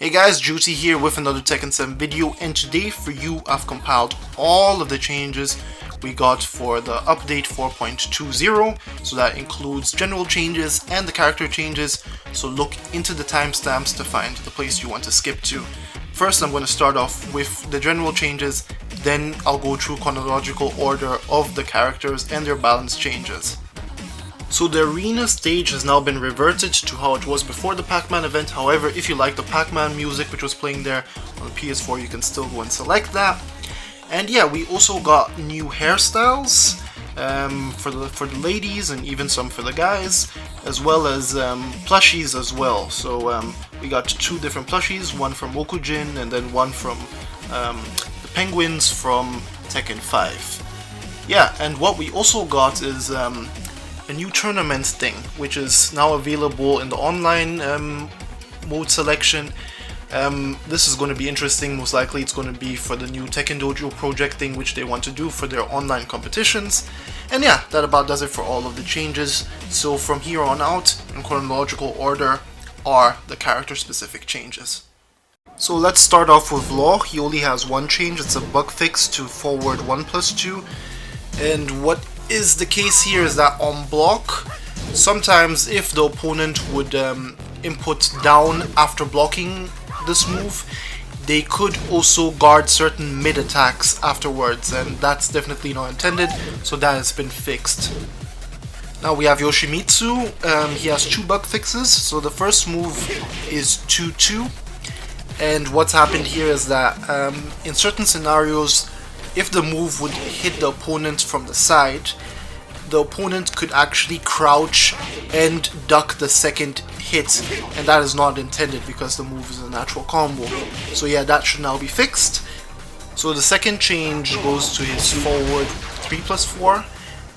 Hey guys, Jehuty here with another Tekken 7 video, and today for you I've compiled all of the changes we got for the update 4.20, so that includes general changes and the character changes, so look into the timestamps to find the place you want to skip to. First I'm going to start off with the general changes, then I'll go through chronological order of the characters and their balance changes. So the arena stage has now been reverted to how it was before the Pac-Man event. However, if you like the Pac-Man music which was playing there on the PS4, you can still go and select that. And yeah, we also got new hairstyles for the ladies and even some for the guys, as well as plushies as well. So we got two different plushies, one from Okujin and then one from the penguins from Tekken 5. Yeah, and what we also got is a new tournament thing, which is now available in the online mode selection. This is going to be interesting. Most likely it's going to be for the new Tekken Dojo project thing which they want to do for their online competitions. And yeah, that about does it for all of the changes. So from here on out, in chronological order, are the character specific changes. So let's start off with Law. He only has one change. It's a bug fix to forward 1+2. And what is the case here is that on block, sometimes if the opponent would input down after blocking this move, they could also guard certain mid attacks afterwards, and that's definitely not intended, so that has been fixed. Now we have Yoshimitsu. He has two bug fixes. So the first move is 2-2, and what's happened here is that in certain scenarios, if the move would hit the opponent from the side, the opponent could actually crouch and duck the second hit, and that is not intended because the move is a natural combo. So yeah, that should now be fixed. So the second change goes to his forward 3+4,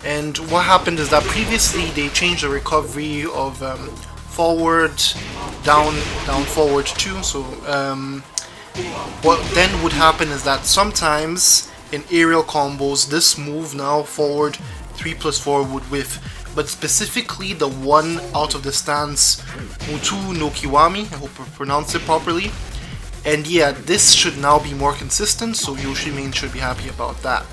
and what happened is that previously they changed the recovery of forward, down, forward 2. So what then would happen is that sometimes in aerial combos, this move now forward 3+4 would whiff, but specifically the one out of the stance Mutu no Kiwami, I hope I pronounced it properly. And yeah, this should now be more consistent, so Yoshimain should be happy about that.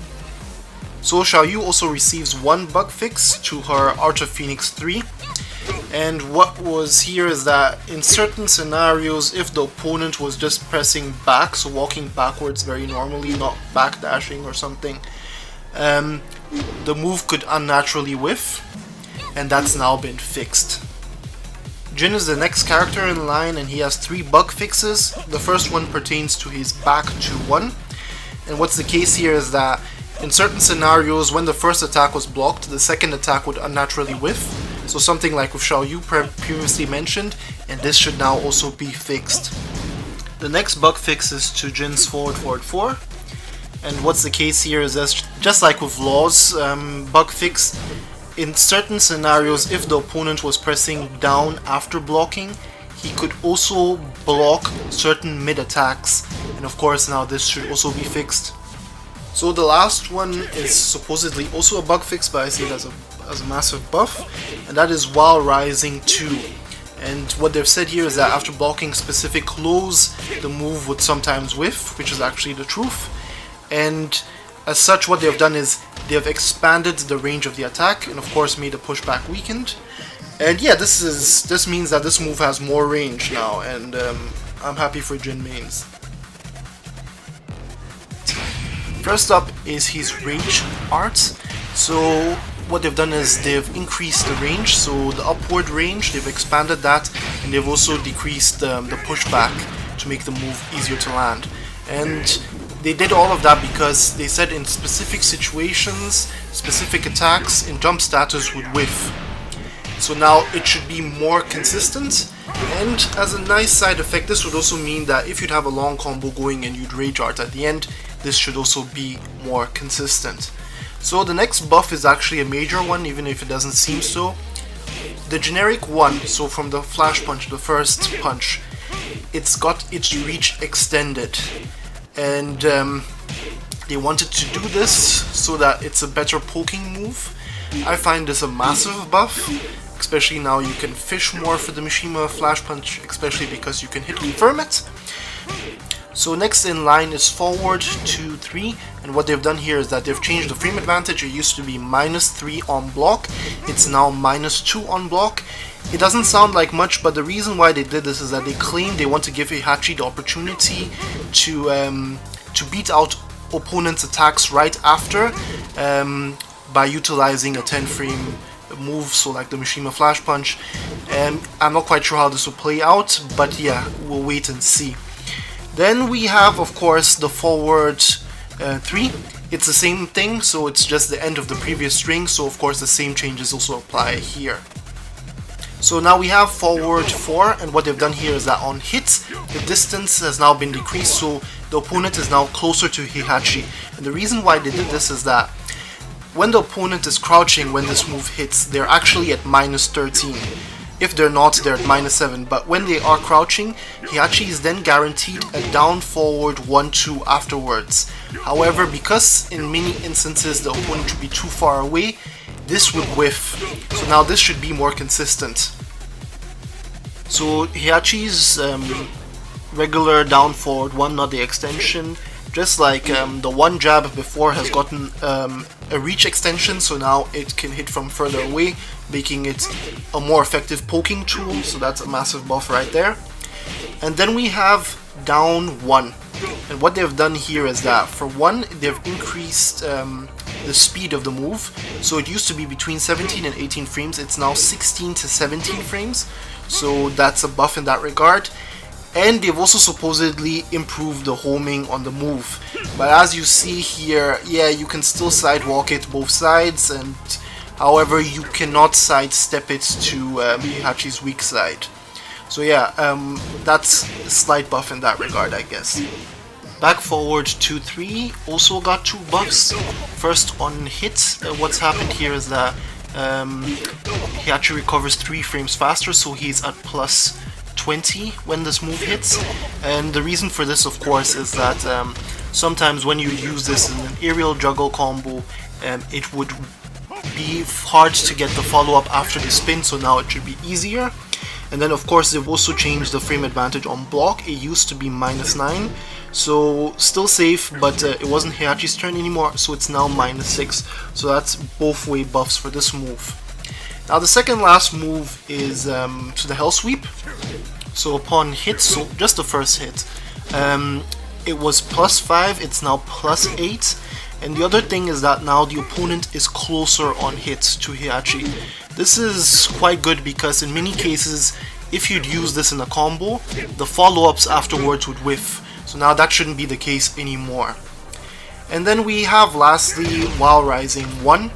So Xiaoyu also receives one bug fix to her Arch of Phoenix 3. And what was here is that in certain scenarios, if the opponent was just pressing back, so walking backwards very normally, not backdashing or something, the move could unnaturally whiff, and that's now been fixed. Jin is the next character in line, and he has three bug fixes. The first one pertains to his back to 1, and what's the case here is that in certain scenarios, when the first attack was blocked, the second attack would unnaturally whiff. So something like with Xiaoyu previously mentioned, and this should now also be fixed. The next bug fix is to Jin's forward 4, and what's the case here is that just like with Law's bug fix, in certain scenarios if the opponent was pressing down after blocking, he could also block certain mid attacks, and of course now this should also be fixed. So the last one is supposedly also a bug fix, but I see it as a massive buff, and that is while rising 2. And what they've said here is that after blocking specific lows, the move would sometimes whiff, which is actually the truth. And as such, what they've done is they've expanded the range of the attack, and of course made the pushback weakened. And yeah, this means that this move has more range now, and I'm happy for Jin mains. First up is his rage art. So what they've done is they've increased the range, so the upward range, they've expanded that, and they've also decreased the pushback to make the move easier to land. And they did all of that because they said in specific situations, specific attacks in jump status would whiff. So now it should be more consistent, and as a nice side effect, this would also mean that if you'd have a long combo going and you'd rage art at the end, this should also be more consistent. So the next buff is actually a major one, even if it doesn't seem so. The generic one, so from the flash punch, the first punch, it's got its reach extended, and they wanted to do this so that it's a better poking move. I find this a massive buff, especially now you can fish more for the Mishima Flash Punch, especially because you can hit confirm it. So next in line is forward 2-3, and what they've done here is that they've changed the frame advantage. It used to be -3 on block, it's now -2 on block. It doesn't sound like much, but the reason why they did this is that they claim they want to give Heihachi the opportunity to beat out opponents' attacks right after by utilizing a 10 frame move, so like the Mishima Flash Punch. I'm not quite sure how this will play out, but yeah, we'll wait and see. Then we have, of course, the forward 3. It's the same thing, so it's just the end of the previous string, so of course the same changes also apply here. So now we have forward 4, and what they've done here is that on hits, the distance has now been decreased, so the opponent is now closer to Heihachi. And the reason why they did this is that when the opponent is crouching when this move hits, they're actually at -13. If they're not, they're at -7, but when they are crouching, Heihachi is then guaranteed a down forward 1-2 afterwards. However, because in many instances the opponent would be too far away, this would whiff. So now this should be more consistent. So Heihachi's regular down forward 1, not the extension, just like the one jab before, has gotten a reach extension, so now it can hit from further away, making it a more effective poking tool, so that's a massive buff right there. And then we have down 1, and what they've done here is that for 1, they've increased the speed of the move, so it used to be between 17 and 18 frames, it's now 16 to 17 frames, so that's a buff in that regard. And they've also supposedly improved the homing on the move. But as you see here, yeah, you can still sidewalk it both sides, and however you cannot sidestep it to Heihachi's weak side. So yeah, that's a slight buff in that regard, I guess. Back forward 2-3 also got 2 buffs. First on hit, what's happened here is that Heihachi recovers 3 frames faster, so he's at +20 when this move hits. And the reason for this, of course, is that sometimes when you use this in an aerial juggle combo, it would be hard to get the follow-up after the spin, so now it should be easier. And then of course they've also changed the frame advantage on block. It used to be -9, so still safe, but it wasn't Heihachi's turn anymore, so it's now -6. So that's both way buffs for this move. Now the second last move is to the Hell Sweep. So upon hit, so just the first hit, it was +5, it's now +8. And the other thing is that now the opponent is closer on hit to Heihachi. This is quite good because in many cases, if you'd use this in a combo, the follow-ups afterwards would whiff. So now that shouldn't be the case anymore. And then we have lastly While Rising 1.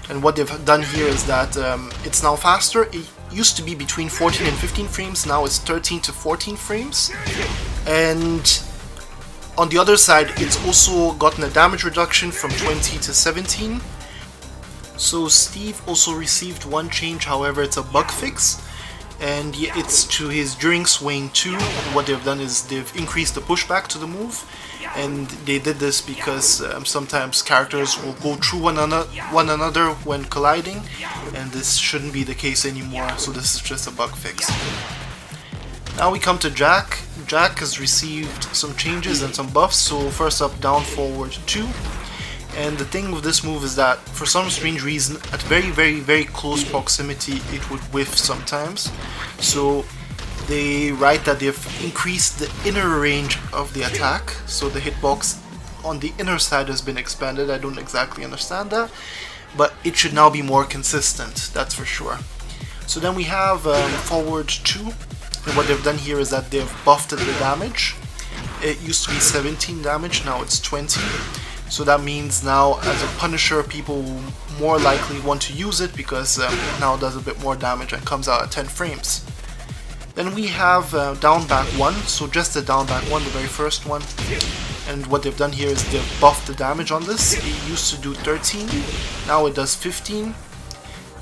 And what they've done here is that it's now faster. It used to be between 14 and 15 frames, now it's 13 to 14 frames. And on the other side, it's also gotten a damage reduction from 20 to 17. So Steve also received one change, however it's a bug fix. And it's to his during swing 2. And what they've done is they've increased the pushback to the move. And they did this because sometimes characters will go through one another when colliding, and this shouldn't be the case anymore, so this is just a bug fix. Now we come to Jack. Jack has received some changes and some buffs, so first up, down forward 2. And the thing with this move is that for some strange reason, at very close proximity, it would whiff sometimes. So they write that they've increased the inner range of the attack, so the hitbox on the inner side has been expanded. I don't exactly understand that, but it should now be more consistent, that's for sure. So then we have forward 2, and what they've done here is that they've buffed the damage. It used to be 17 damage, now it's 20. So that means now as a punisher, people will more likely want to use it because it now does a bit more damage and comes out at 10 frames. Then we have down back 1, so just the down back 1, the very first one. And what they've done here is they've buffed the damage on this. It used to do 13, now it does 15.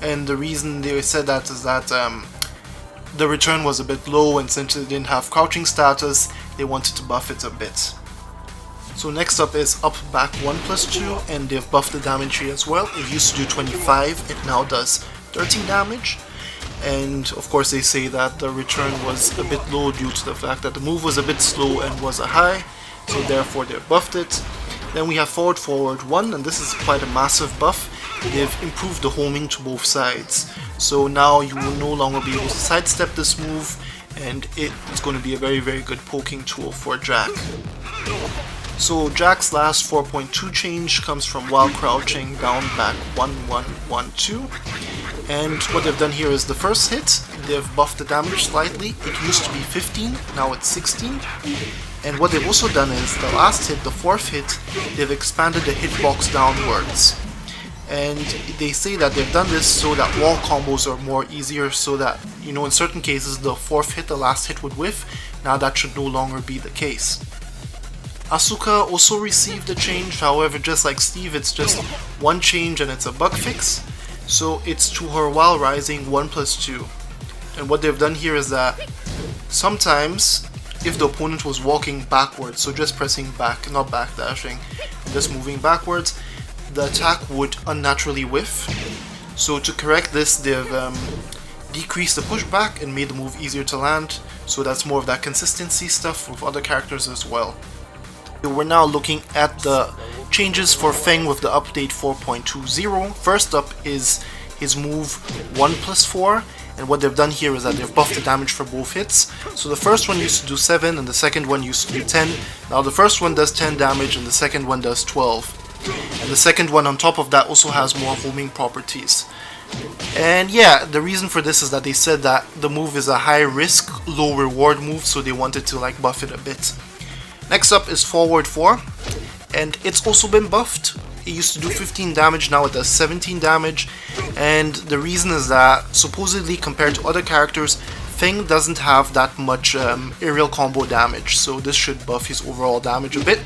And the reason they said that is that the return was a bit low, and since it didn't have crouching status, they wanted to buff it a bit. So next up is up back 1+2, and they've buffed the damage here as well. It used to do 25, it now does 13 damage. and of course they say that the return was a bit low due to the fact that the move was a bit slow and was a high, so therefore they buffed it. Then we have forward 1, and this is quite a massive buff. They've improved the homing to both sides, so now you will no longer be able to sidestep this move, and it's going to be a very good poking tool for Jack. So Jack's last 4.2 change comes from while crouching down back 1-1-1-2, and what they've done here is the first hit, they've buffed the damage slightly. It used to be 15, now it's 16. And what they've also done is the last hit, the fourth hit, they've expanded the hitbox downwards. And they say that they've done this so that wall combos are more easier, so that, you know, in certain cases the fourth hit, the last hit would whiff. Now that should no longer be the case. Asuka also received a change, however just like Steve, it's just one change and it's a bug fix. So it's to her while rising 1+2. And what they've done here is that sometimes if the opponent was walking backwards, so just pressing back, not backdashing, just moving backwards, the attack would unnaturally whiff. So to correct this, they've decreased the pushback and made the move easier to land, so that's more of that consistency stuff with other characters as well. We're now looking at the changes for Feng with the update 4.20. First up is his move 1+4, and what they've done here is that they've buffed the damage for both hits. So the first one used to do 7 and the second one used to do 10. Now the first one does 10 damage and the second one does 12. And the second one on top of that also has more homing properties. And yeah, the reason for this is that they said that the move is a high risk, low reward move, so they wanted to like buff it a bit. Next up is forward 4, and it's also been buffed. It used to do 15 damage, now it does 17 damage, and the reason is that supposedly compared to other characters, Feng doesn't have that much aerial combo damage, so this should buff his overall damage a bit.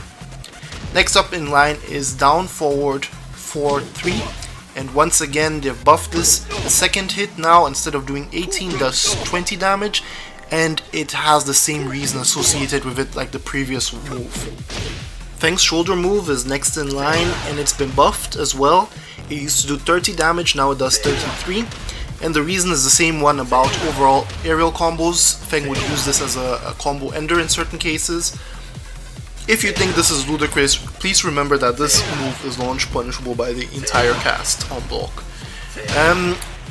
Next up in line is down forward 4-3, and once again they've buffed this. The second hit now, instead of doing 18, does 20 damage, and it has the same reason associated with it like the previous move. Feng's shoulder move is next in line, and it's been buffed as well. It used to do 30 damage, now it does 33, and the reason is the same one about overall aerial combos. Feng would use this as a combo ender in certain cases. If you think this is ludicrous, please remember that this move is launch punishable by the entire cast on block.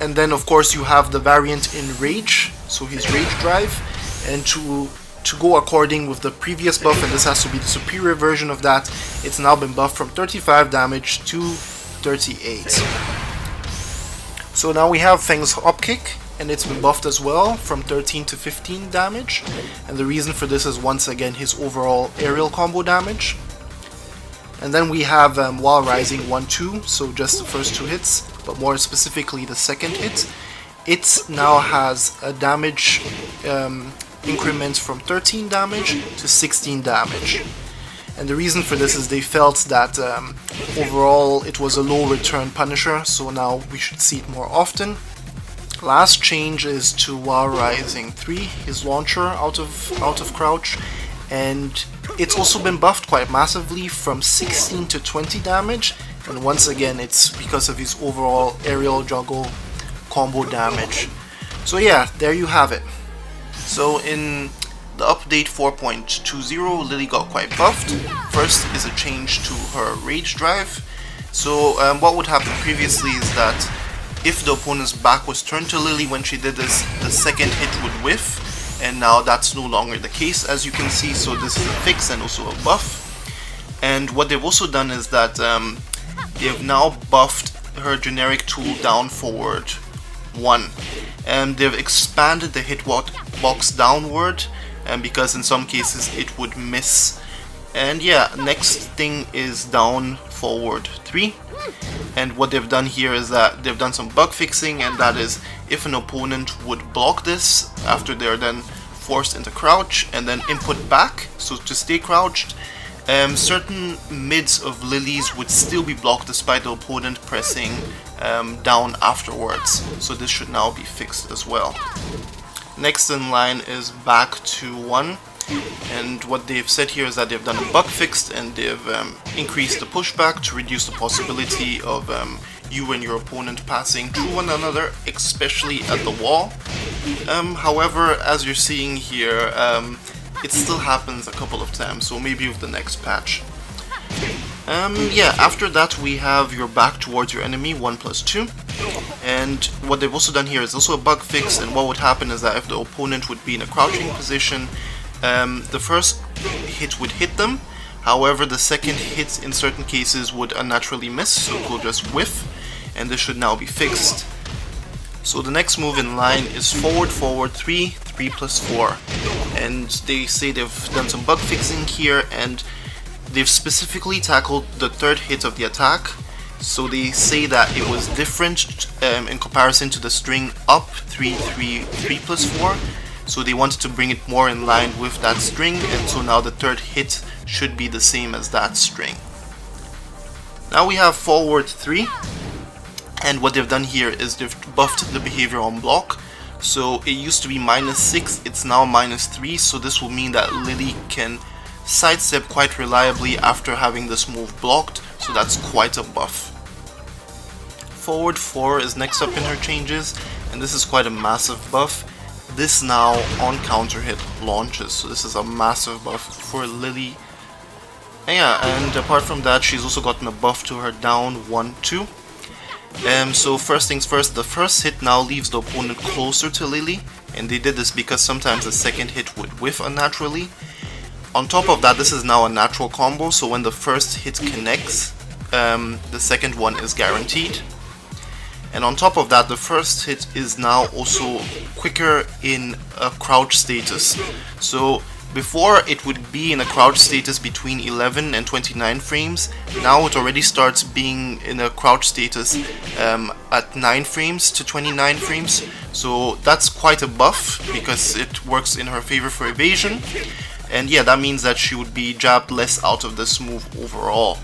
And then of course you have the variant in Rage, so his Rage Drive, and to go according with the previous buff, and this has to be the superior version of that, it's now been buffed from 35 damage to 38. So now we have Feng's Hop Kick, and it's been buffed as well from 13 to 15 damage, and the reason for this is once again his overall aerial combo damage. And then we have while rising 1-2, so just the first two hits, but more specifically the second hit. It now has a damage increment from 13 damage to 16 damage. And the reason for this is they felt that overall it was a low return punisher, so now we should see it more often. Last change is to while rising 3, his launcher out of crouch, and it's also been buffed quite massively from 16 to 20 damage, and once again it's because of his overall aerial juggle combo damage. So yeah, there you have it. So in the update 4.20, Lili got quite buffed. First is a change to her Rage Drive. So what would happen previously is that if the opponent's back was turned to Lili when she did this, the second hit would whiff, and now that's no longer the case, as you can see, so this is a fix and also a buff. And what they've also done is that they've now buffed her generic tool down forward 1, and they've expanded the hitbox downward, and because in some cases it would miss. And yeah, next thing is down forward 3. And what they've done here is that they've done some bug fixing, and that is if an opponent would block this after they're then forced into crouch and then input back, so to stay crouched, certain mids of Lili's would still be blocked despite the opponent pressing down afterwards. So this should now be fixed as well. Next in line is back to 1. And what they've said here is that they've done a bug fix, and they've increased the pushback to reduce the possibility of you and your opponent passing through one another, especially at the wall. However, as you're seeing here, it still happens a couple of times, so maybe with the next patch. Yeah, after that we have your back towards your enemy, 1+2. And what they've also done here is also a bug fix, and what would happen is that if the opponent would be in a crouching position, the first hit would hit them. However, the second hit in certain cases would unnaturally miss, so it will just whiff, and this should now be fixed. So the next move in line is forward, forward, 3, 3+4. And they say they've done some bug fixing here, and they've specifically tackled the third hit of the attack. So they say that it was different in comparison to the string up, 3, 3, 3+4. So they wanted to bring it more in line with that string, and so now the third hit should be the same as that string. Now we have forward 3, and what they've done here is they've buffed the behavior on block. So it used to be -6, it's now -3, so this will mean that Lili can sidestep quite reliably after having this move blocked, so that's quite a buff. Forward 4 is next up in her changes, and this is quite a massive buff. This now on counter hit launches, so this is a massive buff for Lili. And yeah, and apart from that, she's also gotten a buff to her down 1, 2. So first things first, the first hit now leaves the opponent closer to Lili, and they did this because sometimes the second hit would whiff unnaturally. On top of that, this is now a natural combo, so when the first hit connects, the second one is guaranteed. And on top of that, the first hit is now also quicker in a crouch status. So before it would be in a crouch status between 11 and 29 frames, now it already starts being in a crouch status at 9 frames to 29 frames. So that's quite a buff because it works in her favor for evasion. And yeah, that means that she would be jabbed less out of this move overall.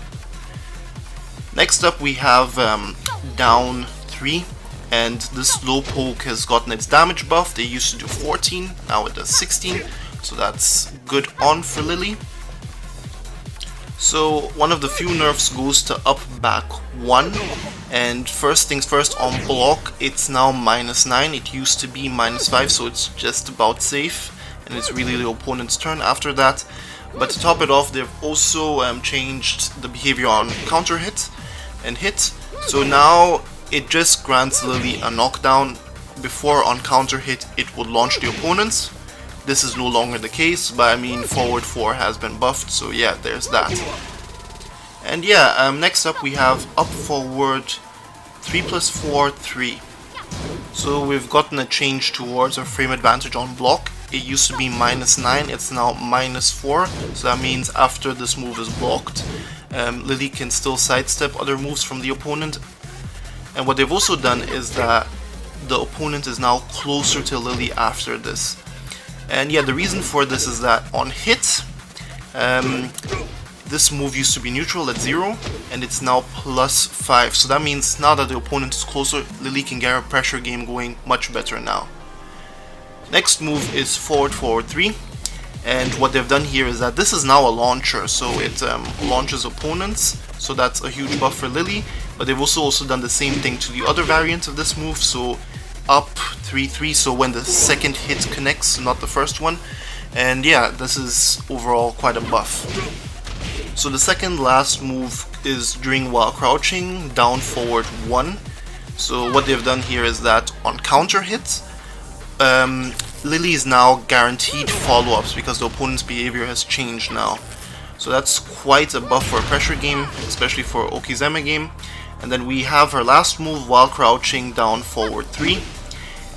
Next up we have down 3, and this low poke has gotten its damage buff. They used to do 14, now it does 16, so that's good on for Lili. So one of the few nerfs goes to up back 1, and first things first, on block it's now -9, it used to be -5, so it's just about safe, and it's really the opponent's turn after that. But to top it off, they've also changed the behavior on counter hit and hit, so now it just grants Lili a knockdown. Before on counter hit it would launch the opponents. This is no longer the case, but I mean forward 4 has been buffed, so yeah, there's that. And yeah, next up we have up forward 3+4, 3. So we've gotten a change towards our frame advantage on block. It used to be -9, it's now -4, so that means after this move is blocked, Lili can still sidestep other moves from the opponent. And what they've also done is that the opponent is now closer to Lili after this. And yeah, the reason for this is that on hit, this move used to be neutral at 0, and it's now +5. So that means now that the opponent is closer, Lili can get her pressure game going much better now. Next move is forward, forward 3. And what they've done here is that this is now a launcher, so it launches opponents, so that's a huge buff for Lili. But they've also done the same thing to the other variant of this move, so up 3, 3, so when the second hit connects, not the first one. And yeah, this is overall quite a buff. So the second last move is during while crouching, down forward 1. So what they've done here is that on counter hit, Lili is now guaranteed follow-ups because the opponent's behavior has changed now. So that's quite a buff for a pressure game, especially for Okizeme game. And then we have her last move while crouching, down forward 3.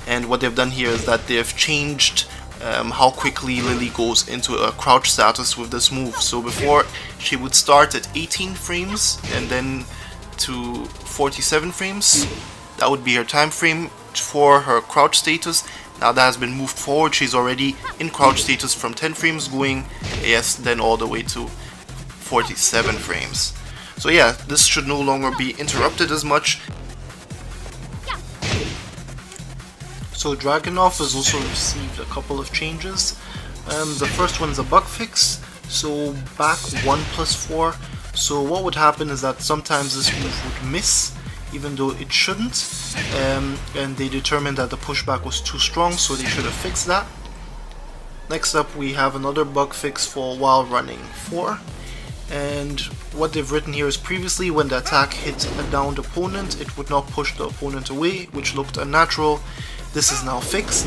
And what they've done here is that they've changed how quickly Lili goes into a crouch status with this move. So before, she would start at 18 frames and then to 47 frames. That would be her time frame for her crouch status. Now that has been moved forward, she's already in crouch status from 10 frames going, yes, then all the way to 47 frames. So yeah, this should no longer be interrupted as much. So Dragunov has also received a couple of changes. The first one is a bug fix, so back 1+4. So what would happen is that sometimes this move would miss, even though it shouldn't, and they determined that the pushback was too strong, so they should have fixed that. Next up we have another bug fix for while running 4, and what they've written here is previously when the attack hit a downed opponent it would not push the opponent away, which looked unnatural. This is now fixed.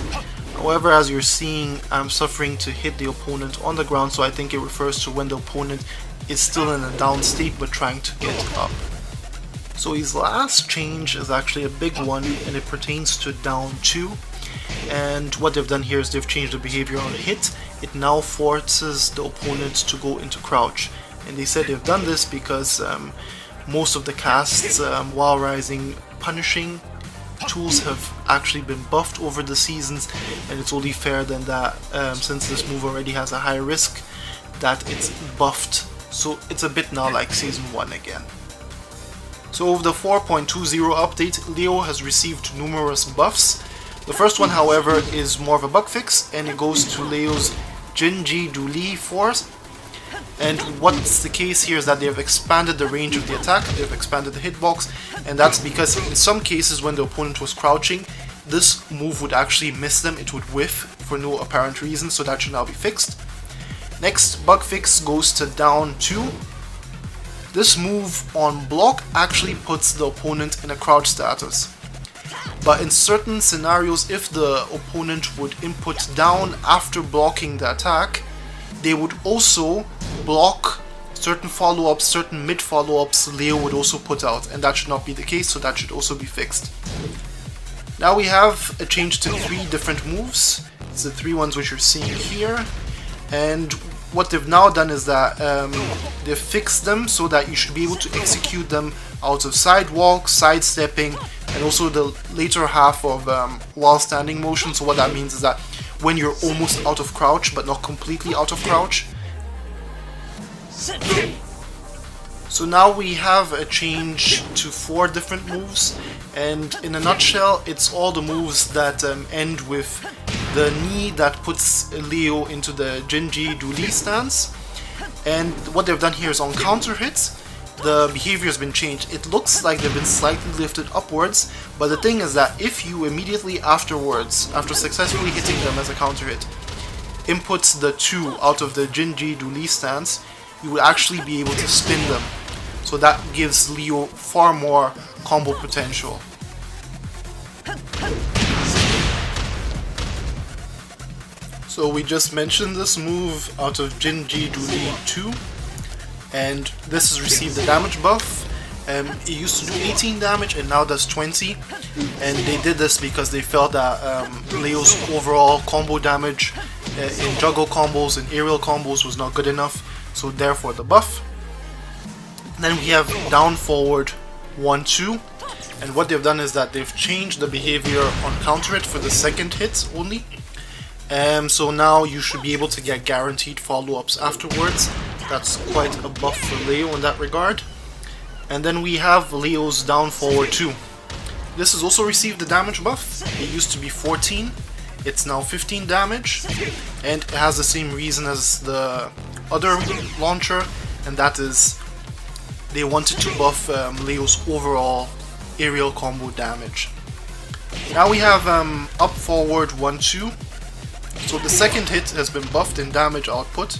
However, as you're seeing, I'm suffering to hit the opponent on the ground, so I think it refers to when the opponent is still in a down state but trying to get up. So his last change is actually a big one, and it pertains to down 2. And what they've done here is they've changed the behavior on hit. It now forces the opponent to go into crouch. And they said they've done this because most of the casts while rising punishing tools have actually been buffed over the seasons, and it's only fair then that since this move already has a high risk that it's buffed, so it's a bit now like season 1 again. So with the 4.20 update, Leo has received numerous buffs. The first one, however, is more of a bug fix, and it goes to Leo's Jinji Duli force. And what's the case here is that they have expanded the range of the attack, they've expanded the hitbox, and that's because in some cases when the opponent was crouching, this move would actually miss them, it would whiff for no apparent reason, so that should now be fixed. Next bug fix goes to down 2. This move on block actually puts the opponent in a crouch status. But in certain scenarios, if the opponent would input down after blocking the attack, they would also block certain follow-ups, certain mid follow-ups Leo would also put out, and that should not be the case, so that should also be fixed. Now we have a change to 3 different moves. It's the 3 ones which you're seeing here, and what they've now done is that they've fixed them so that you should be able to execute them out of sidewalk, sidestepping, and also the later half of while standing motion. So what that means is that when you're almost out of crouch but not completely out of crouch. So now we have a change to 4 different moves, and in a nutshell it's all the moves that end with the knee that puts Leo into the Jinji Duli stance. And what they've done here is on counter hits, the behavior has been changed. It looks like they've been slightly lifted upwards, but the thing is that if you immediately afterwards, after successfully hitting them as a counter hit, inputs the 2 out of the Jinji Duli stance, you would actually be able to spin them. So that gives Leo far more combo potential. So we just mentioned this move out of Jinji Duli 2, and this has received a damage buff. It used to do 18 damage and now does 20, and they did this because they felt that Leo's overall combo damage in juggle combos and aerial combos was not good enough, so therefore the buff. Then we have down forward 1-2, and what they've done is that they've changed the behavior on counter hit for the second hit only. So now you should be able to get guaranteed follow-ups afterwards. That's quite a buff for Leo in that regard. And then we have Leo's down forward 2. This has also received a damage buff. It used to be 14, it's now 15 damage, and it has the same reason as the other launcher, and that is they wanted to buff Leo's overall aerial combo damage. Now we have up forward 1-2. So the second hit has been buffed in damage output.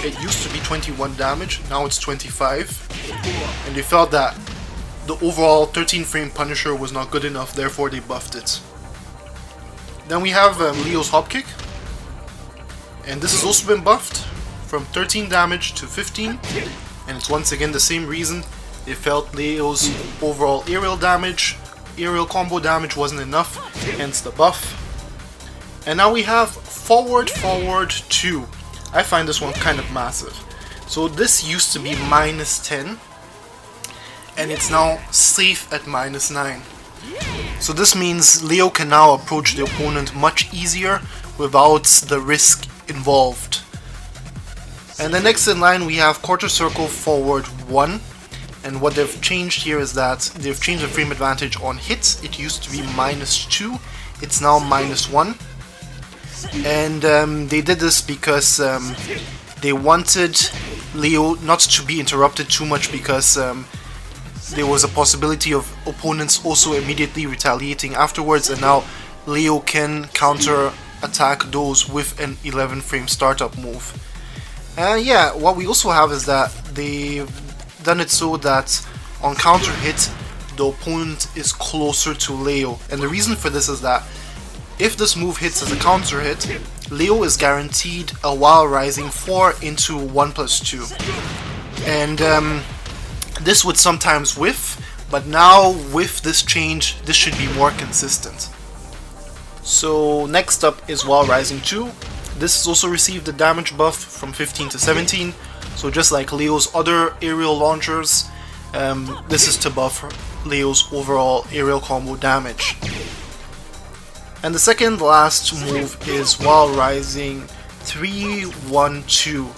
It used to be 21 damage, now it's 25. And they felt that the overall 13 frame Punisher was not good enough, therefore they buffed it. Then we have Leo's hop kick. And this has also been buffed from 13 damage to 15. And it's once again the same reason. They felt Leo's overall aerial combo damage wasn't enough, hence the buff. And now we have forward 2. I find this one kind of massive. So this used to be -10, and it's now safe at -9. So this means Leo can now approach the opponent much easier without the risk involved. And then next in line we have quarter circle forward 1. And what they've changed here is that they've changed the frame advantage on hits. It used to be -2, it's now -1. And they did this because they wanted Leo not to be interrupted too much, because there was a possibility of opponents also immediately retaliating afterwards, and now Leo can counter attack those with an 11 frame startup move. Yeah, what we also have is that they've done it so that on counter hit the opponent is closer to Leo, and the reason for this is that if this move hits as a counter hit, Leo is guaranteed a while rising 4 into 1+2, and this would sometimes whiff, but now with this change this should be more consistent. So next up is while rising 2. This has also received a damage buff from 15 to 17, so just like Leo's other aerial launchers, this is to buff Leo's overall aerial combo damage. And the second last move is while rising 3, 1, 2,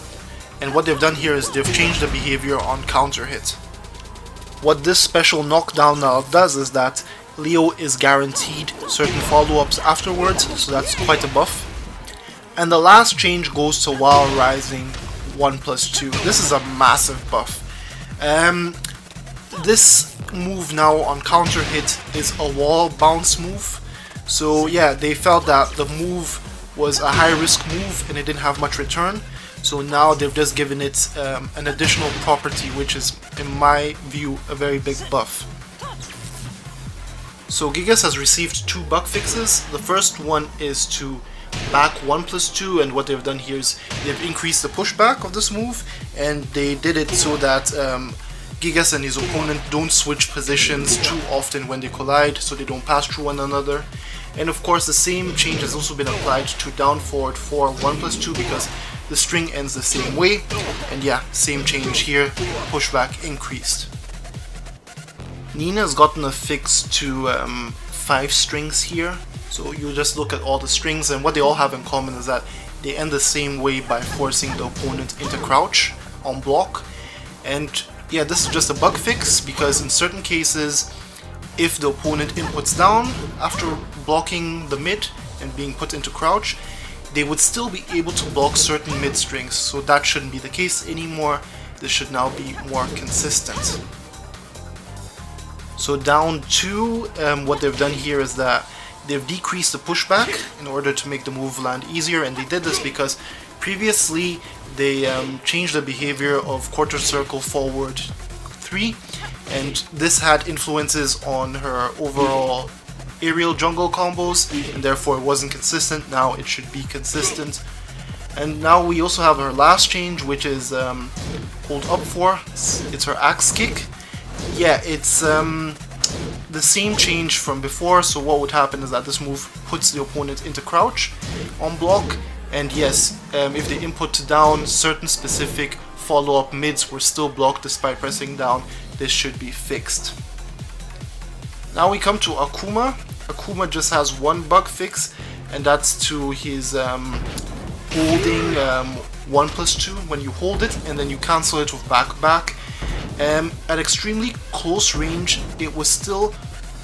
and what they've done here is they've changed the behavior on counter hit. What this special knockdown now does is that Leo is guaranteed certain follow-ups afterwards, so that's quite a buff. And the last change goes to while rising 1+2. This is a massive buff. This move now on counter hit is a wall bounce move. So yeah, they felt that the move was a high risk move and it didn't have much return. So now they've just given it an additional property, which is, in my view, a very big buff. So Gigas has received 2 bug fixes. The first one is to back 1+2, and what they've done here is they've increased the pushback of this move, and they did it so that Gigas and his opponent don't switch positions too often when they collide, so they don't pass through one another. And of course the same change has also been applied to down forward for 1+2 because the string ends the same way, and yeah, same change here, pushback increased. Nina has gotten a fix to 5 strings here, so you just look at all the strings, and what they all have in common is that they end the same way by forcing the opponent into crouch on block. And yeah, this is just a bug fix because in certain cases, if the opponent inputs down after blocking the mid and being put into crouch, they would still be able to block certain mid strings, so that shouldn't be the case anymore. This should now be more consistent. So down 2, what they've done here is that they've decreased the pushback in order to make the move land easier, and they did this because previously they changed the behavior of quarter circle forward 3, and this had influences on her overall aerial jungle combos, and therefore it wasn't consistent. Now it should be consistent. And now we also have her last change, which is hold up for. It's her axe kick. Yeah, it's the same change from before, so what would happen is that this move puts the opponent into crouch on block, and yes, if they input down, certain specific follow-up mids were still blocked despite pressing down. This should be fixed. Now we come to Akuma. Akuma just has 1 bug fix, and that's to his holding 1+2 when you hold it, and then you cancel it with back. At extremely close range, it was still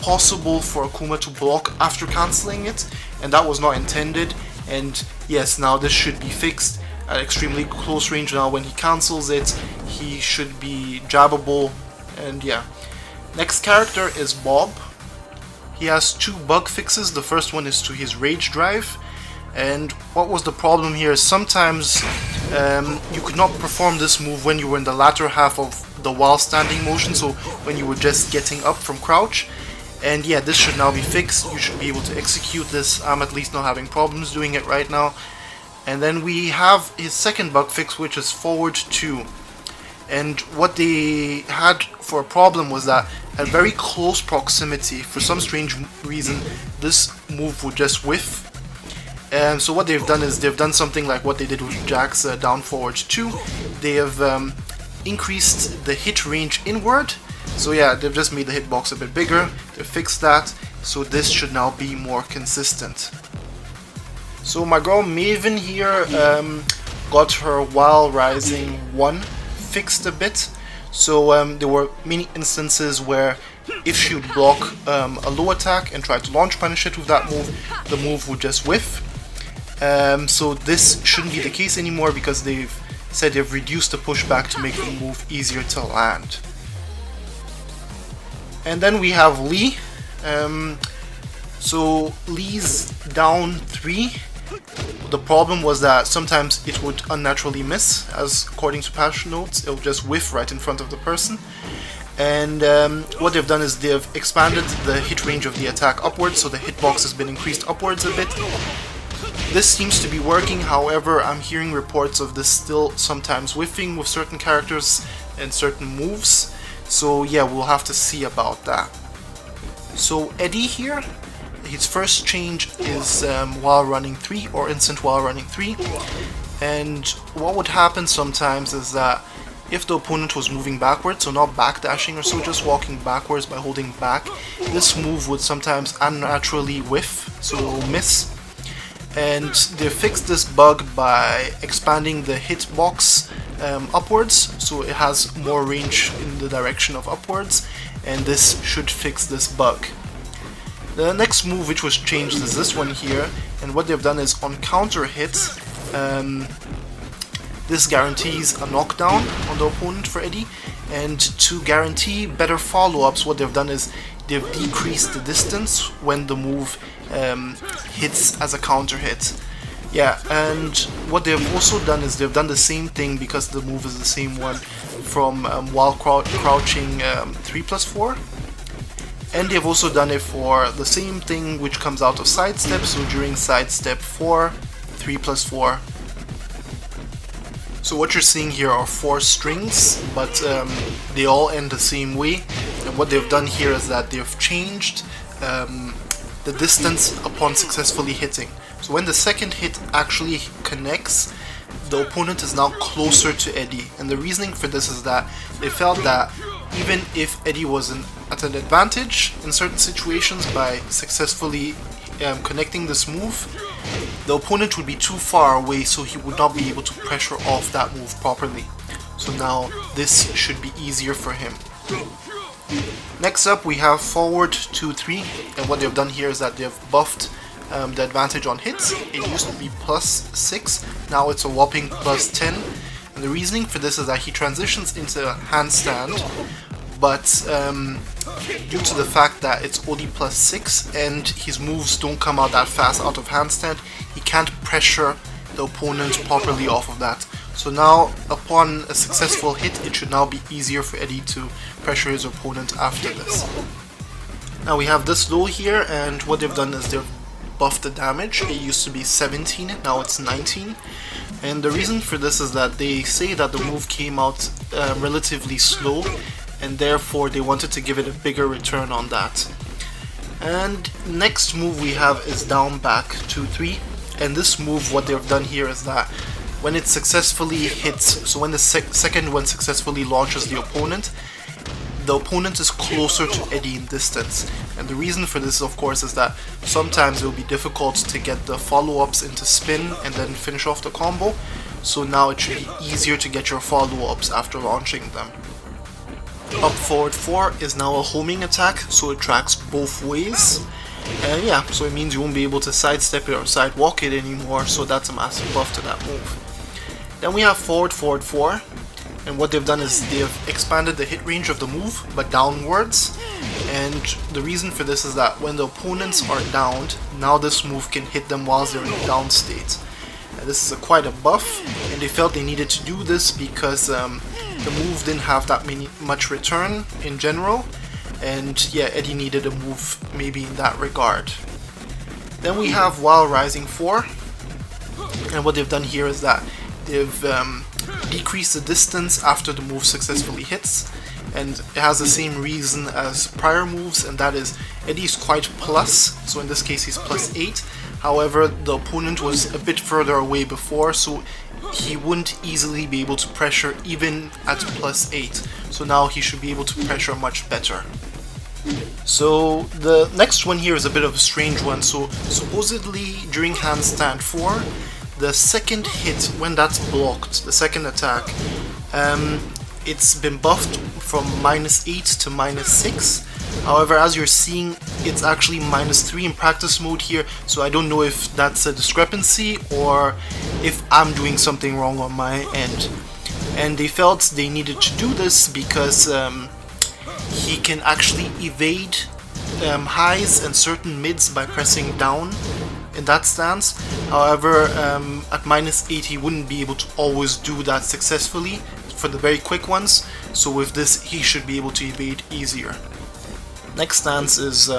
possible for Akuma to block after cancelling it, and that was not intended. And yes, now this should be fixed. At extremely close range now, when he cancels it, he should be jabbable, and yeah. Next character is Bob. He has 2 bug fixes. The first one is to his rage drive, and what was the problem here is sometimes you could not perform this move when you were in the latter half of the while standing motion, so when you were just getting up from crouch. And yeah, this should now be fixed. You should be able to execute this. I'm at least not having problems doing it right now. And then we have his second bug fix, which is forward 2. And what they had for a problem was that at very close proximity, for some strange reason, this move would just whiff. And so what they've done is they've done something like what they did with Jack's down forward 2. They have increased the hit range inward. So yeah, they've just made the hitbox a bit bigger. They fixed that, so this should now be more consistent. So my girl Maven here got her while rising 1 fixed a bit. So there were many instances where if she would block a low attack and try to launch punish it with that move, the move would just whiff. So this shouldn't be the case anymore because they've said they've reduced the pushback to make the move easier to land. And then we have Lee. So Lee's down 3. The problem was that sometimes it would unnaturally miss, as according to patch notes, it would just whiff right in front of the person. And what they've done is they've expanded the hit range of the attack upwards, so the hitbox has been increased upwards a bit. This seems to be working, however, I'm hearing reports of this still sometimes whiffing with certain characters and certain moves. So yeah, we'll have to see about that. So Eddy here, his first change is while running 3, or instant while running 3. And what would happen sometimes is that if the opponent was moving backwards, so not backdashing or so, just walking backwards by holding back, this move would sometimes unnaturally whiff, so it will miss. And they fixed this bug by expanding the hitbox upwards, so it has more range in the direction of upwards, and this should fix this bug. The next move which was changed is this one here, and what they've done is on counter hits, this guarantees a knockdown on the opponent for Eddy, and to guarantee better follow-ups, what they've done is they've decreased the distance when the move hits as a counter hit. Yeah, and what they've also done is they've done the same thing, because the move is the same one, from while crouching 3+4. And they've also done it for the same thing which comes out of sidestep, so during sidestep 4, 3+4. So what you're seeing here are 4 strings, but they all end the same way. And what they've done here is that they've changed the distance upon successfully hitting. So when the second hit actually connects, the opponent is now closer to Eddy. And the reasoning for this is that they felt that even if Eddy was at an advantage in certain situations by successfully connecting this move, the opponent would be too far away, so he would not be able to pressure off that move properly. So now this should be easier for him. Next up we have forward 2-3, and what they've done here is that they've buffed the advantage on hits. It used to be +6, now it's a whopping +10. And the reasoning for this is that he transitions into a handstand, but due to the fact that it's only +6 and his moves don't come out that fast out of handstand, he can't pressure the opponent properly off of that. So now, upon a successful hit, it should now be easier for Eddy to pressure his opponent after this. Now we have this low here, and what they've done is they've buffed the damage. It used to be 17, now it's 19. And the reason for this is that they say that the move came out relatively slow, and therefore they wanted to give it a bigger return on that. And next move we have is down back 2-3, and this move, what they've done here is that when it successfully hits, so when the second one successfully launches the opponent is closer to Eddy in distance. And the reason for this, of course, is that sometimes it will be difficult to get the follow-ups into spin and then finish off the combo, so now it should be easier to get your follow-ups after launching them. Up forward 4 is now a homing attack, so it tracks both ways. And yeah, so it means you won't be able to sidestep it or sidewalk it anymore, so that's a massive buff to that move. Then we have forward 4, and what they've done is they've expanded the hit range of the move, but downwards. And the reason for this is that when the opponents are downed, now this move can hit them whilst they're in a down state. And this is quite a buff, and they felt they needed to do this because the move didn't have that much return in general, and yeah, Eddy needed a move maybe in that regard. Then we have while rising 4, and what they've done here is that they've decreased the distance after the move successfully hits, and it has the same reason as prior moves, and that is Eddy's quite plus, so in this case he's +8. However, the opponent was a bit further away before, so he wouldn't easily be able to pressure even at +8. So now he should be able to pressure much better. So the next one here is a bit of a strange one. So supposedly during handstand 4, the second hit, when that's blocked, the second attack, it's been buffed from -8 to -6. However, as you're seeing, it's actually -3 in practice mode here, so I don't know if that's a discrepancy or if I'm doing something wrong on my end. And they felt they needed to do this because he can actually evade highs and certain mids by pressing down in that stance. However, at -8 he wouldn't be able to always do that successfully for the very quick ones, so with this he should be able to evade easier. Next stance is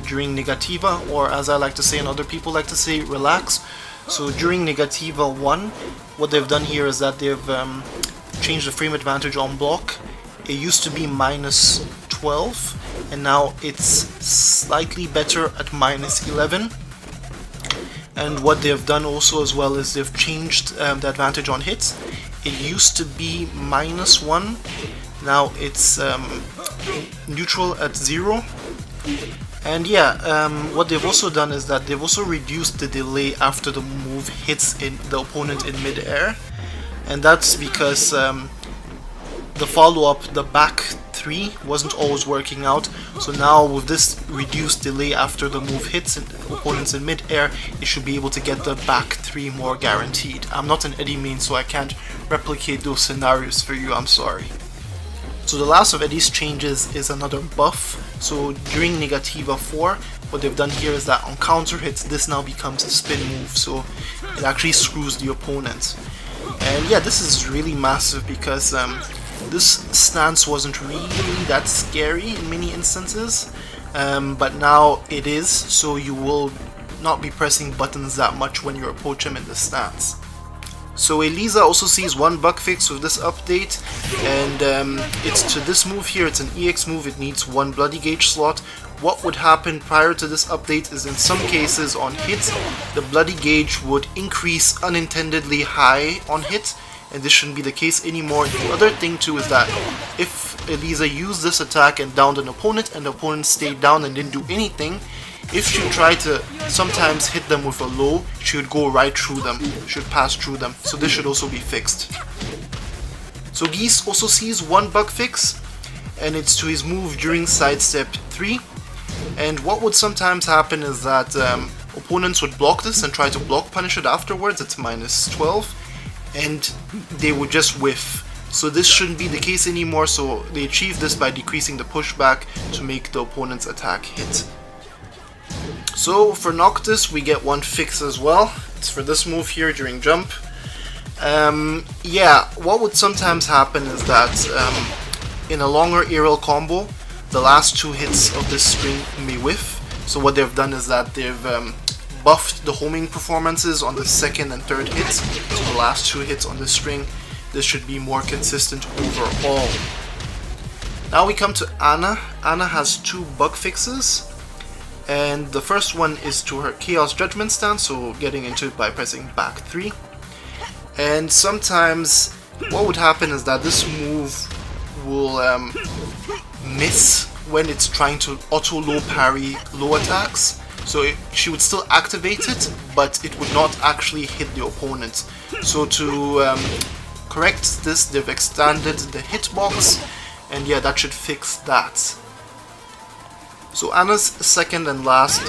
during Negativa, or as I like to say and other people like to say, relax. So during Negativa 1, what they've done here is that they've changed the frame advantage on block. It used to be -12, and now it's slightly better at -11. And what they've done also as well is they've changed the advantage on hits. It used to be -1, now it's neutral at 0. And yeah, what they've also done is that they've also reduced the delay after the move hits in the opponent in mid-air, and that's because the follow-up, the back 3, wasn't always working out. So now with this reduced delay after the move hits opponents in mid-air, it should be able to get the back 3 more guaranteed. I'm not an Eddy main, so I can't replicate those scenarios for you, I'm sorry. So the last of Eddy's changes is another buff. So during Negativa 4, what they've done here is that on counter hits, this now becomes a spin move, so it actually screws the opponent. And yeah, this is really massive because this stance wasn't really that scary in many instances, but now it is, so you will not be pressing buttons that much when you approach him in this stance. So Eliza also sees one bug fix with this update, and it's to this move here. It's an EX move, it needs 1 bloody gauge slot. What would happen prior to this update is in some cases on hit, the bloody gauge would increase unintendedly high on hit, and this shouldn't be the case anymore. The other thing too is that if Eliza used this attack and downed an opponent and the opponent stayed down and didn't do anything, if she tried to sometimes hit them with a low, she would go right through them, should pass through them, so this should also be fixed. So Geese also sees one bug fix, and it's to his move during sidestep 3, and what would sometimes happen is that opponents would block this and try to block punish it afterwards at -12, and they would just whiff. So this shouldn't be the case anymore, so they achieve this by decreasing the pushback to make the opponent's attack hit. So for Noctis we get one fix as well. It's for this move here during jump. Yeah, what would sometimes happen is that in a longer aerial combo, the last 2 hits of this string may whiff. So what they've done is that they've buffed the homing performances on the 2nd and 3rd hits, so the last 2 hits on this string. This should be more consistent overall. Now we come to Anna. Anna has 2 bug fixes. And the first one is to her Chaos Judgment stance, so getting into it by pressing back 3. And sometimes what would happen is that this move will miss when it's trying to auto low parry low attacks. So she would still activate it, but it would not actually hit the opponent. So to correct this, they've extended the hitbox, and yeah, that should fix that. So Anna's second and last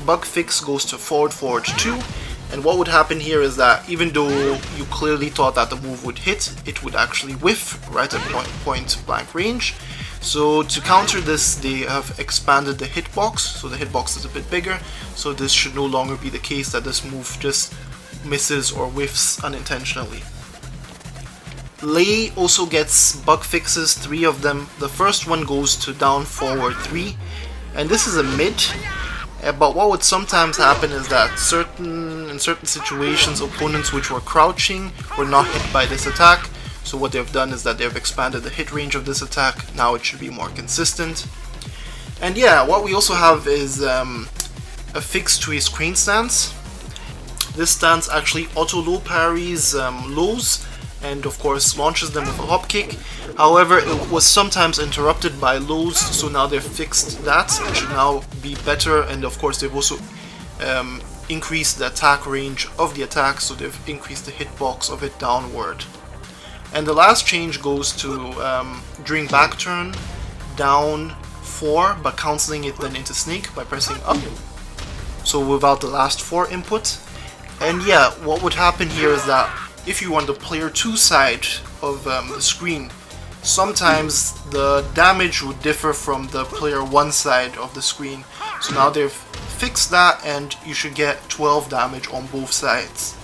bug fix goes to forward 2, and what would happen here is that even though you clearly thought that the move would hit, it would actually whiff right at point blank range. So to counter this, they have expanded the hitbox, so the hitbox is a bit bigger, so this should no longer be the case that this move just misses or whiffs unintentionally. Lei also gets bug fixes, 3 of them. The first one goes to down forward 3, and this is a mid, but what would sometimes happen is that in certain situations, opponents which were crouching were not hit by this attack. So what they've done is that they've expanded the hit range of this attack. Now it should be more consistent. And yeah, what we also have is a fix to his crane stance. This stance actually auto low parries lows, and of course launches them with a hop kick. However, it was sometimes interrupted by lows, so now they've fixed that. It should now be better, and of course they've also increased the attack range of the attack, so they've increased the hitbox of it downward. And the last change goes to during back turn, down 4, but cancelling it then into snake by pressing up, so without the last 4 input. And yeah, what would happen here is that if you were on the player 2 side of the screen, sometimes the damage would differ from the player 1 side of the screen. So now they've fixed that, and you should get 12 damage on both sides.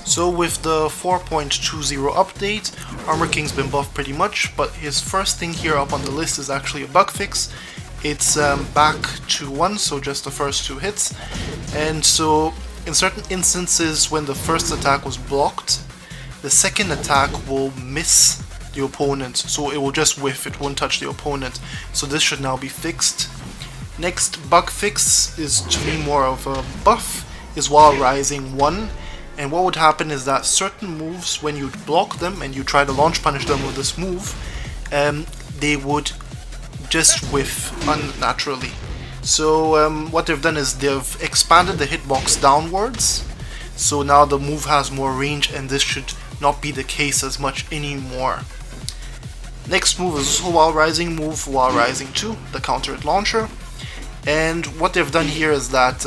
So with the 4.20 update, Armor King's been buffed pretty much, but his first thing here up on the list is actually a bug fix. It's back to 1, so just the first 2 hits. And so in certain instances when the first attack was blocked, the second attack will miss the opponent, so it will just whiff, it won't touch the opponent. So this should now be fixed. Next bug fix is to me more of a buff, is while rising 1. And what would happen is that certain moves, when you block them and you try to launch punish them with this move, they would just whiff unnaturally. So what they've done is they've expanded the hitbox downwards, so now the move has more range, and this should not be the case as much anymore. Next move is also while rising move, while rising 2, the counter hit launcher. And what they've done here is that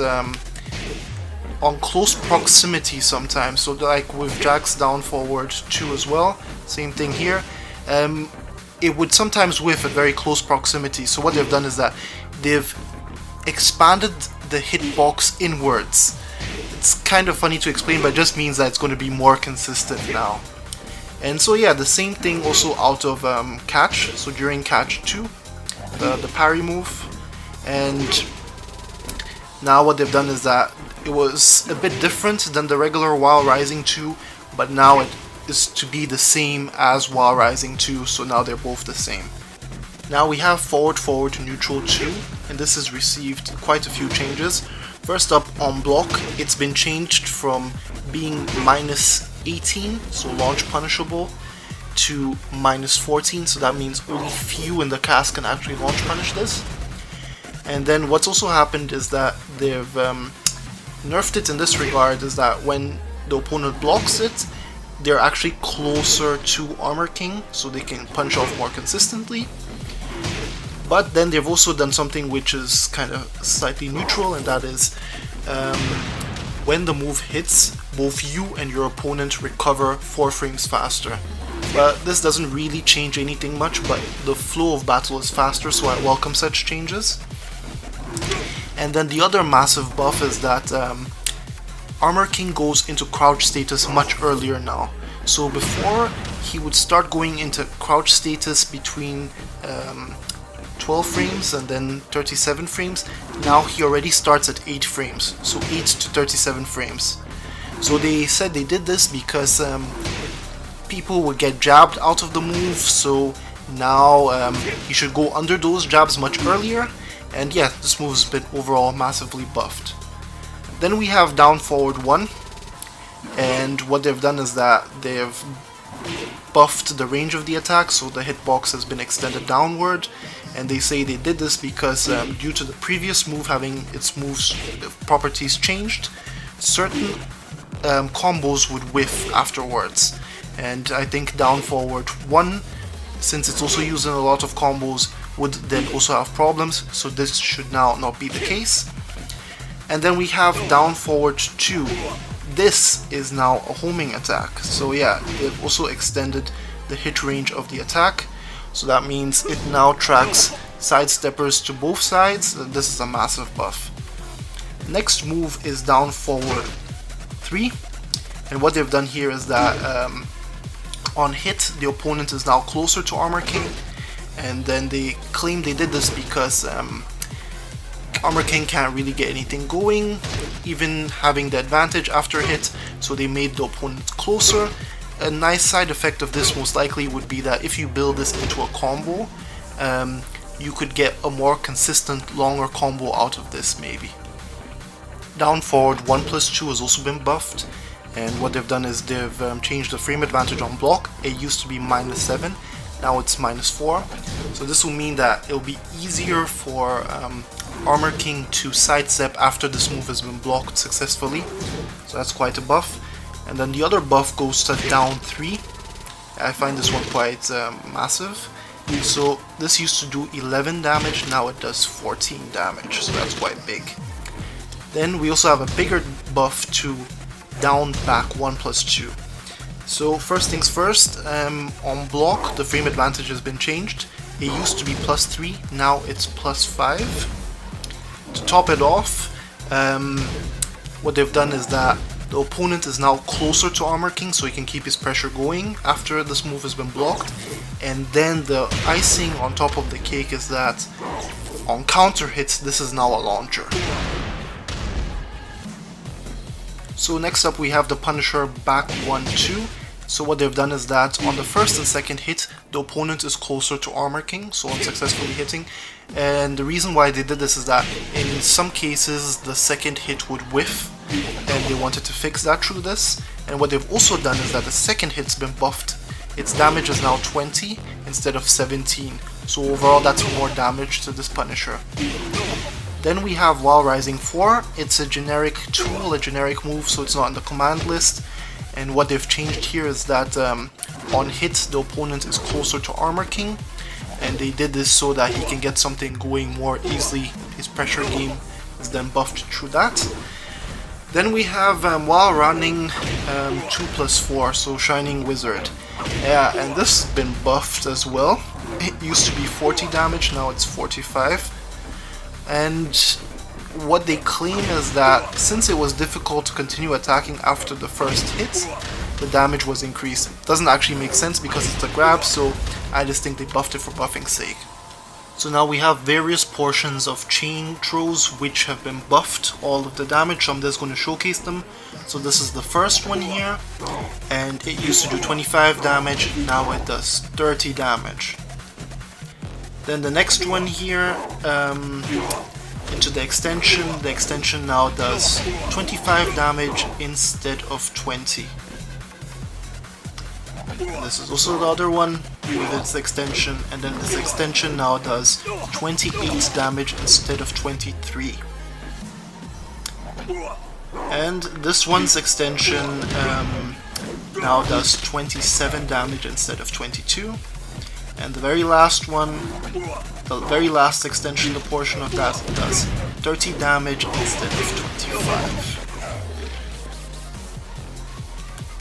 on close proximity sometimes, so like with Jack's down forward 2 as well, same thing here, it would sometimes whiff at very close proximity. So what they've done is that they've expanded the hitbox inwards. It's kind of funny to explain, but it just means that it's going to be more consistent now. And so yeah, the same thing also out of catch, so during catch 2, the parry move. And now what they've done is that it was a bit different than the regular while rising 2, but now it is to be the same as while rising 2, so now they're both the same. Now we have forward forward neutral 2, and this has received quite a few changes. First up, on block, it's been changed from being -18, so launch punishable, to -14, so that means only few in the cast can actually launch punish this. And then what's also happened is that they've nerfed it in this regard, is that when the opponent blocks it, they're actually closer to Armor King, so they can punch off more consistently. But then they've also done something which is kind of slightly neutral, and that is when the move hits, both you and your opponent recover 4 frames faster. But this doesn't really change anything much, but the flow of battle is faster, so I welcome such changes. And then the other massive buff is that Armor King goes into crouch status much earlier now. So before, he would start going into crouch status between 12 frames and then 37 frames. Now he already starts at 8 frames, so 8 to 37 frames. So they said they did this because people would get jabbed out of the move, so now he should go under those jabs much earlier. And yeah, this move has been overall massively buffed. Then we have down forward 1, and what they've done is that they've buffed the range of the attack, so the hitbox has been extended downward. And they say they did this because due to the previous move having its moves properties changed, certain combos would whiff afterwards. And I think down forward 1, since it's also used in a lot of combos, would then also have problems, so this should now not be the case. And then we have down forward 2. This is now a homing attack, so yeah, they've also extended the hit range of the attack, so that means it now tracks sidesteppers to both sides. This is a massive buff. Next move is down forward 3, and what they've done here is that on hit, the opponent is now closer to Armor King. And then they claim they did this because Armor King can't really get anything going, even having the advantage after hit, so they made the opponent closer. A nice side effect of this most likely would be that if you build this into a combo, you could get a more consistent, longer combo out of this maybe. Down forward 1+2 has also been buffed, and what they've done is they've changed the frame advantage on block. It used to be -7. Now it's -4, so this will mean that it'll be easier for Armor King to sidestep after this move has been blocked successfully, so that's quite a buff. And then the other buff goes to down 3. I find this one quite massive. So this used to do 11 damage, now it does 14 damage, so that's quite big. Then we also have a bigger buff to down back 1+2. So first things first, on block the frame advantage has been changed. It used to be +3, now it's +5. To top it off, what they've done is that the opponent is now closer to Armor King, so he can keep his pressure going after this move has been blocked. And then the icing on top of the cake is that on counter hits, this is now a launcher. So next up we have the Punisher back 1-2. So what they've done is that on the first and second hit, the opponent is closer to Armor King, so unsuccessfully hitting. And the reason why they did this is that in some cases the second hit would whiff, and they wanted to fix that through this. And what they've also done is that the second hit's been buffed. Its damage is now 20 instead of 17, so overall that's more damage to this Punisher. Then we have While Rising 4. It's a generic tool, a generic move, so it's not in the command list. And what they've changed here is that on hit the opponent is closer to Armor King, and they did this so that he can get something going more easily. His pressure game is then buffed through that. Then we have While Running 2+4, so Shining Wizard. Yeah, and this has been buffed as well. It used to be 40 damage, now it's 45. And what they claim is that since it was difficult to continue attacking after the first hit, the damage was increased. Doesn't actually make sense because it's a grab, so I just think they buffed it for buffing's sake. So now we have various portions of chain throws which have been buffed, all of the damage. I'm just going to showcase them. So this is the first one here, and it used to do 25 damage, now it does 30 damage. Then the next one here, into the extension now does 25 damage instead of 20. This is also the other one with its extension, and then this extension now does 28 damage instead of 23. And this one's extension now does 27 damage instead of 22. And the very last one, the very last extension, the portion of that does 30 damage instead of 25.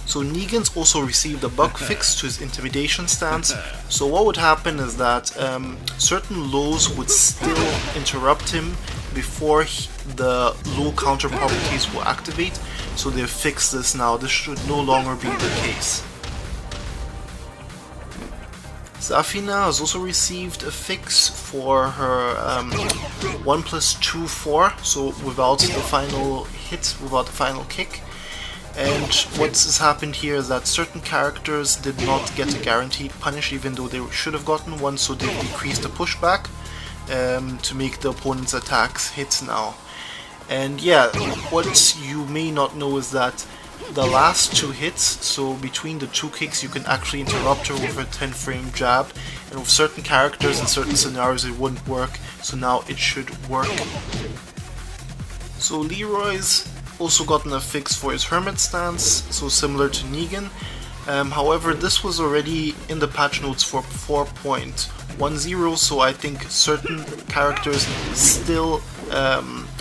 So Negan's also received a bug fix to his intimidation stance. So what would happen is that certain lows would still interrupt him before the low counter properties will activate. So they've fixed this now. This should no longer be the case. Zafina has also received a fix for her 1+2/4, so without the final hit, without the final kick. And what has happened here is that certain characters did not get a guaranteed punish even though they should have gotten one, so they decreased the pushback to make the opponent's attacks hits now. And yeah, what you may not know is that the last two hits, so between the two kicks, you can actually interrupt her with a 10-frame jab, and with certain characters in certain scenarios it wouldn't work, so now it should work. So Leroy's also gotten a fix for his hermit stance, so similar to Negan. However, this was already in the patch notes for 4.10, so I think certain characters still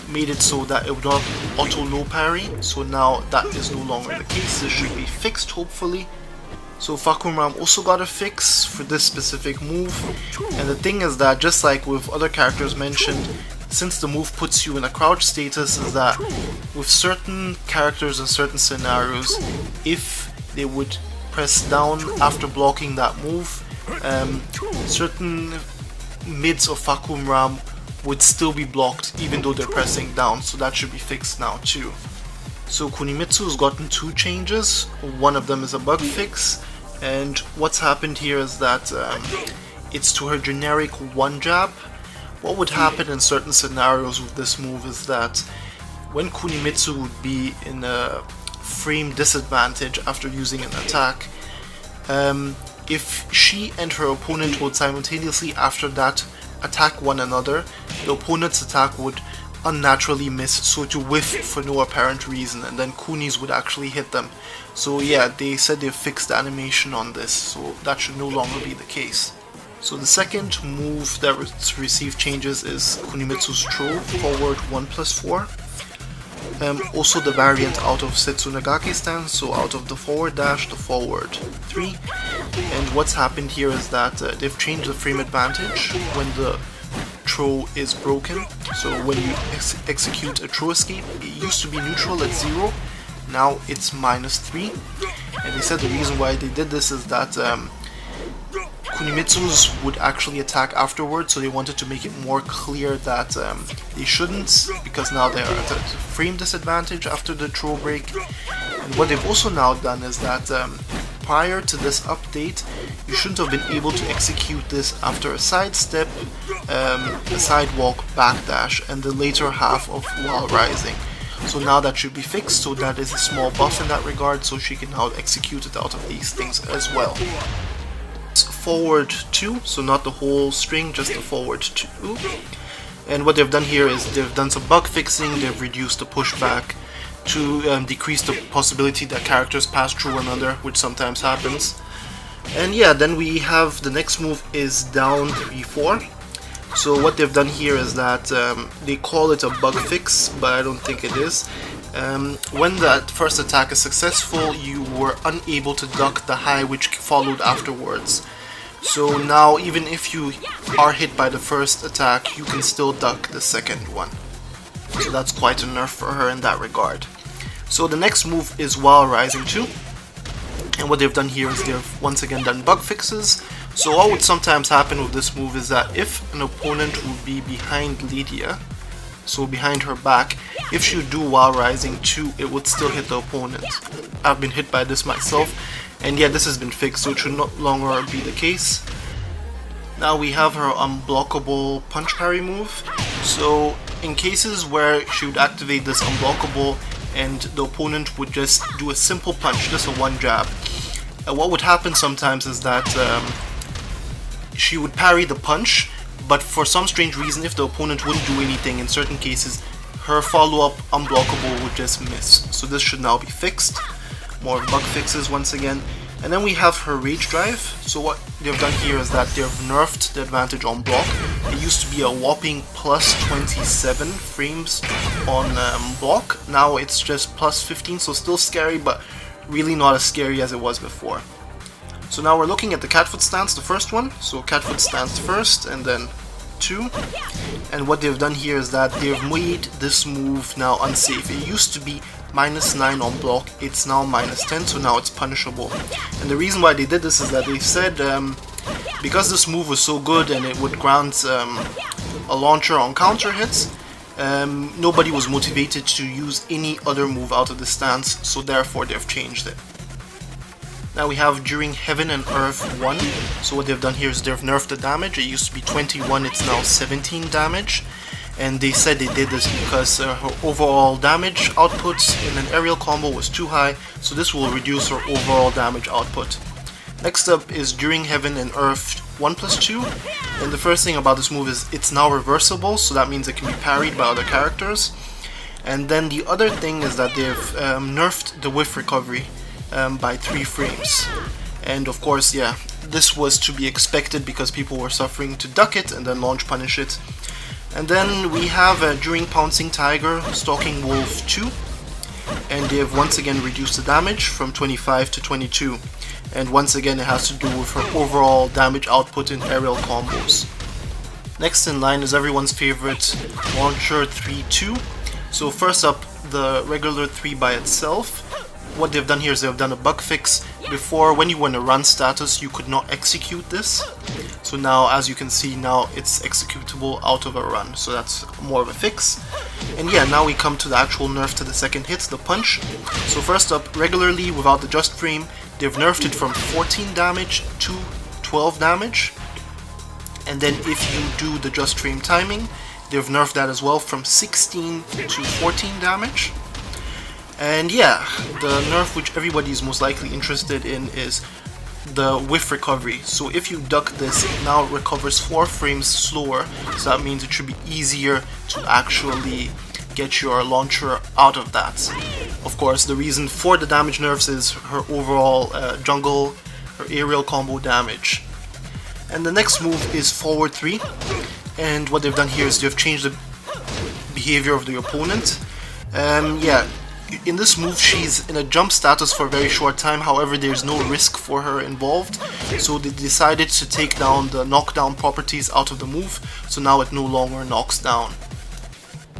made it so that it would not auto low parry, so now that is no longer the case. This should be fixed, hopefully. So Fahkumram also got a fix for this specific move, and the thing is that just like with other characters mentioned, since the move puts you in a crouch status, is that with certain characters in certain scenarios, if they would press down after blocking that move, certain mids of Fahkumram would still be blocked even though they're pressing down, so that should be fixed now too. So Kunimitsu has gotten two changes. One of them is a bug fix, and what's happened here is that it's to her generic one jab. What would happen in certain scenarios with this move is that when Kunimitsu would be in a frame disadvantage after using an attack, if she and her opponent would simultaneously after that attack one another, the opponent's attack would unnaturally miss, so to whiff for no apparent reason, and then Kunis would actually hit them. So yeah, they said they've fixed the animation on this, so that should no longer be the case. So the second move that received changes is Kunimitsu's throw, forward 1+4. Also the variant out of Setsunagaki stance, so out of the forward dash, the forward 3. And what's happened here is that they've changed the frame advantage when the throw is broken. So when you execute a throw escape, it used to be neutral at 0, now it's -3. And they said the reason why they did this is that Kunimitsu's would actually attack afterwards, so they wanted to make it more clear that they shouldn't, because now they are at a frame disadvantage after the throw break. And what they've also now done is that prior to this update, you shouldn't have been able to execute this after a sidestep, a sidewalk backdash, and the later half of while rising. So now that should be fixed, so that is a small buff in that regard, so she can now execute it out of these things as well. Forward 2, so not the whole string, just the forward 2. And what they've done here is they've done some bug fixing, they've reduced the pushback to decrease the possibility that characters pass through one another, which sometimes happens. And yeah, then we have the next move is down 3-4. So what they've done here is that they call it a bug fix, but I don't think it is. When that first attack is successful, you were unable to duck the high which followed afterwards. So now even if you are hit by the first attack, you can still duck the second one. So that's quite a nerf for her in that regard. So the next move is while rising 2. And what they've done here is they've once again done bug fixes. So what would sometimes happen with this move is that if an opponent would be behind Lidia, so behind her back, if she would do while rising 2, it would still hit the opponent. I've been hit by this myself, and yeah, this has been fixed, so it should no longer be the case. Now we have her unblockable punch parry move. So in cases where she would activate this unblockable and the opponent would just do a simple punch, just a one jab, what would happen sometimes is that she would parry the punch, but for some strange reason, if the opponent wouldn't do anything, in certain cases her follow-up unblockable would just miss. So this should now be fixed. More bug fixes once again. And then we have her rage drive. So what they've done here is that they've nerfed the advantage on block. It used to be a whopping plus 27 frames on block. Now it's just plus 15, so still scary, but really not as scary as it was before. So now we're looking at the catfoot stance, the first one. So catfoot stance first, and then 2. And what they've done here is that they've made this move now unsafe. It used to be -9 on block, it's now -10, so now it's punishable. And the reason why they did this is that they said because this move was so good and it would grant a launcher on counter hits, nobody was motivated to use any other move out of the stance, so therefore they've changed it. Now we have during Heaven and Earth 1, so what they've done here is they've nerfed the damage. It used to be 21, it's now 17 damage. And they said they did this because her overall damage output in an aerial combo was too high, so this will reduce her overall damage output. Next up is during Heaven and Earth 1+2, and the first thing about this move is it's now reversible, so that means it can be parried by other characters. And then the other thing is that they've nerfed the whiff recovery by 3 frames. And of course, yeah, this was to be expected because people were suffering to duck it and then launch punish it. And then we have during Pouncing Tiger, Stalking Wolf 2, and they have once again reduced the damage from 25 to 22. And once again it has to do with her overall damage output in aerial combos. Next in line is everyone's favorite Launcher 3-2. So first up, the regular 3 by itself. What they've done here is they've done a bug fix. Before, when you were in a run status, you could not execute this. So now, as you can see, now it's executable out of a run. So that's more of a fix. And yeah, now we come to the actual nerf to the second hit, the punch. So first up, regularly without the just frame, they've nerfed it from 14 damage to 12 damage. And then if you do the just frame timing, they've nerfed that as well from 16 to 14 damage. And yeah, the nerf which everybody is most likely interested in is the whiff recovery. So if you duck this, it now recovers 4 frames slower, so that means it should be easier to actually get your launcher out of that. Of course, the reason for the damage nerfs is her overall jungle, her aerial combo damage. And the next move is forward 3, and what they've done here is they've changed the behavior of the opponent. Yeah, in this move she's in a jump status for a very short time, however there's no risk for her involved, so they decided to take down the knockdown properties out of the move, so now it no longer knocks down.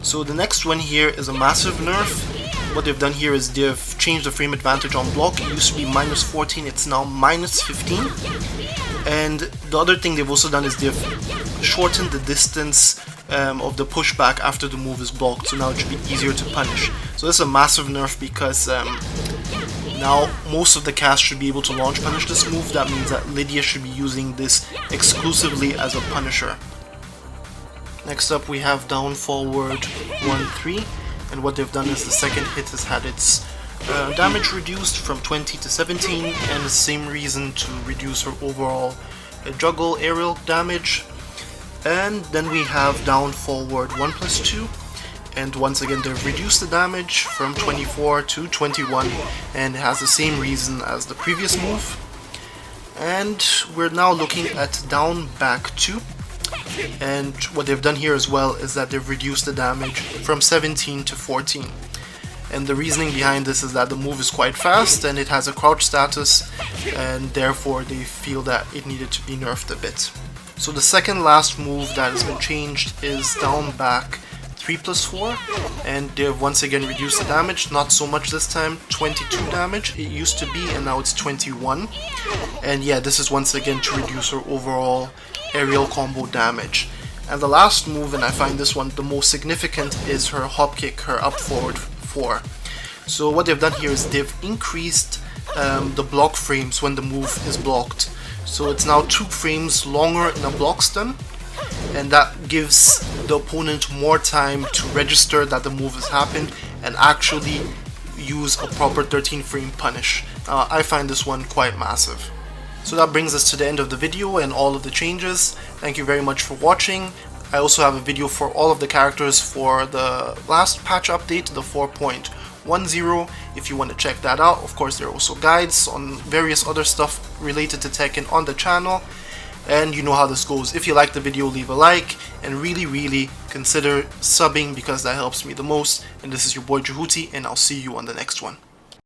So the next one here is a massive nerf. What they've done here is they've changed the frame advantage on block. It used to be -14, it's now -15. And the other thing they've also done is they've shortened the distance of the pushback after the move is blocked, so now it should be easier to punish. So this is a massive nerf because now most of the cast should be able to launch punish this move. That means that Lidia should be using this exclusively as a punisher. Next up we have down forward 1-3, and what they've done is the second hit has had its damage reduced from 20 to 17, and the same reason to reduce her overall juggle aerial damage. And then we have down forward 1+2, and once again they've reduced the damage from 24 to 21, and it has the same reason as the previous move. And we're now looking at down back 2, and what they've done here as well is that they've reduced the damage from 17 to 14. And the reasoning behind this is that the move is quite fast and it has a crouch status, and therefore they feel that it needed to be nerfed a bit. So the second last move that has been changed is down back 3+4, and they've once again reduced the damage, not so much this time, 22 damage it used to be, and now it's 21. And yeah, this is once again to reduce her overall aerial combo damage. And the last move, and I find this one the most significant, is her hop kick, her up forward 4. So what they've done here is they've increased the block frames when the move is blocked. So it's now 2 frames longer in a block stun, and that gives the opponent more time to register that the move has happened and actually use a proper 13 frame punish. I find this one quite massive. So that brings us to the end of the video and all of the changes. Thank you very much for watching. I also have a video for all of the characters for the last patch update, the 4.10, if you want to check that out. Of course, there are also guides on various other stuff related to Tekken on the channel. And you know how this goes. If you like the video, leave a like, and really consider subbing because that helps me the most. And this is your boy Jehuty, and I'll see you on the next one.